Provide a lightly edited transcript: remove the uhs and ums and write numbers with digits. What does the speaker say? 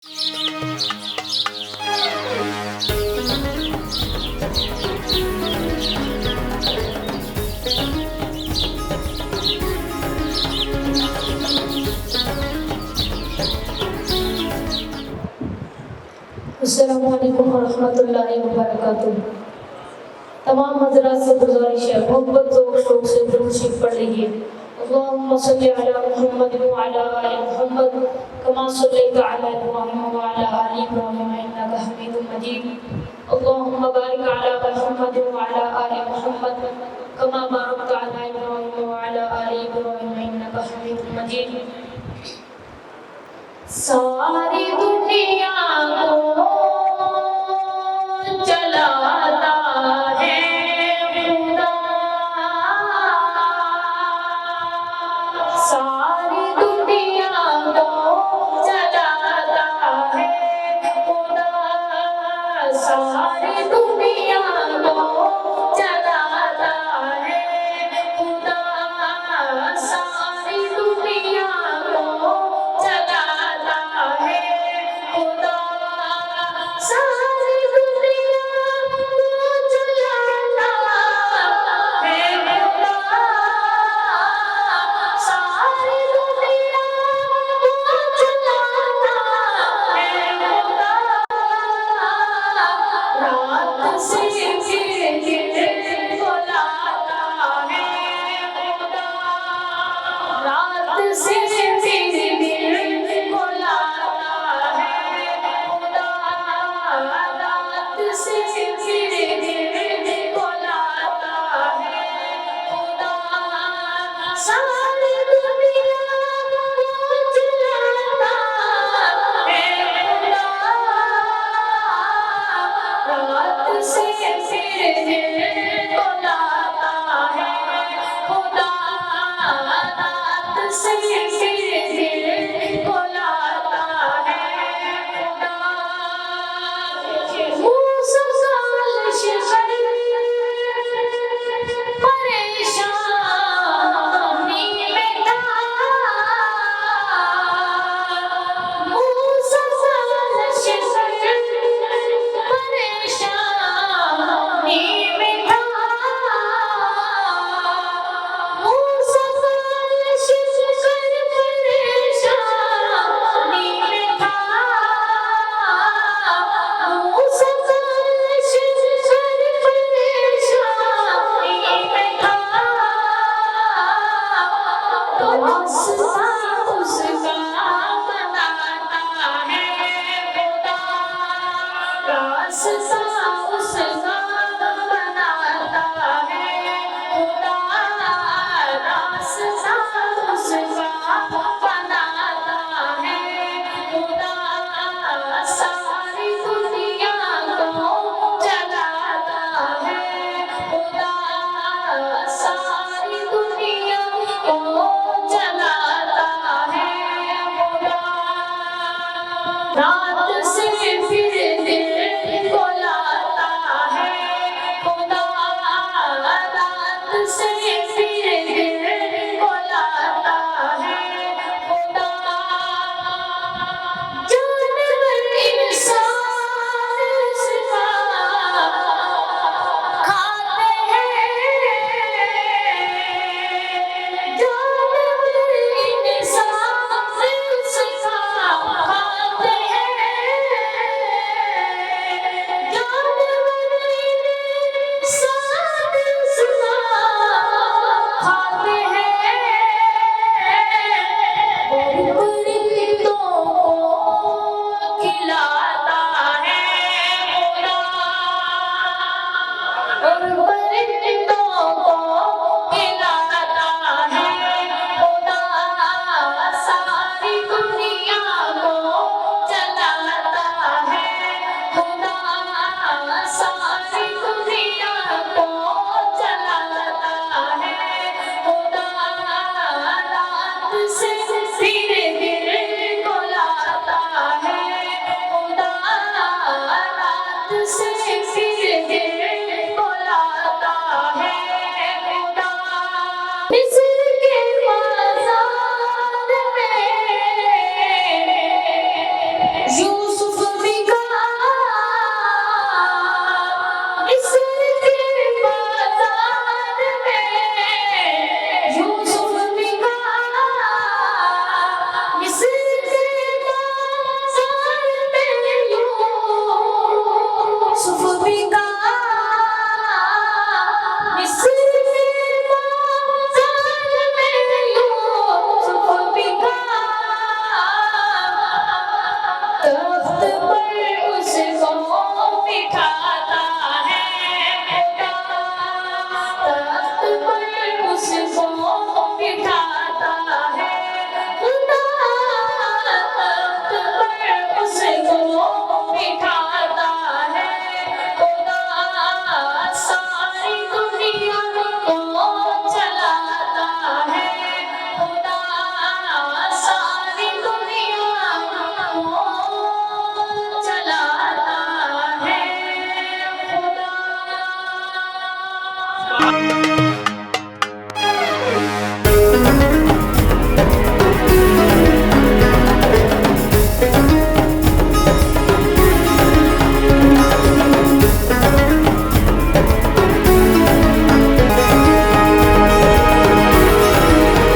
अस्सलामुअलैकुम वरहमतुल्लाहि वबरकातुह। तमाम हज़रात से गुजारिश है, मोहब्बत ज़ोर शौक़ से दुरूद शरीफ पढ़ लीजिए। अल्लाहुम्मा सल्लि अला मुहम्मद व अला आलि मुहम्मद कमा सल्लैता अला इब्राहीम व अला आलि इब्राहीम इन्नका हमीदुम मजीद। अल्लाहुम्मा बारिक अला मुहम्मद व अला आलि मुहम्मद कमा बारकता अला इब्राहीम व अला आलि इब्राहीम इन्नका हमीदुम मजीद। सारी दुनिया को चलाता है खुदा, सारी दुनिया को चलाता है खुदा, सारी दुनिया को चलाता है खुदा, सारी दुनिया को चलाता है खुदा, सारी दुनिया को चलाता है खुदा, सारी दुनिया को चलाता है खुदा। रात से दिन को लाता है खुदा, रात से दिन को लाता है खुदा, रात से दिन को लाता है खुदा, सारी दुनिया को चलाता है खुदा, रात से दिन को लाता है खुदा, रात से दिन को लाता है खुदा। मूसा सालिश परेशानी में था, मूसा सालिश परेशानी में था, मूसा सालिश परेशानी में था, मूसा सालिश परेशानी में था, तो रास्ता उसका बनाता है खुदा, रास्ता उसका बनाता है खुदा, रास्ता उसका बनाता है खुदा, सारी दुनिया को चलाता है खुदा, सारी दुनिया को चलाता है खुदा। रात से फिर दिन को लाता है खुदा, रात से फिर दिन को लाता है खुदा। जानवर इंसान उसका खाते हैं, जानवर इंसान उसका खाते हैं, स्वाहा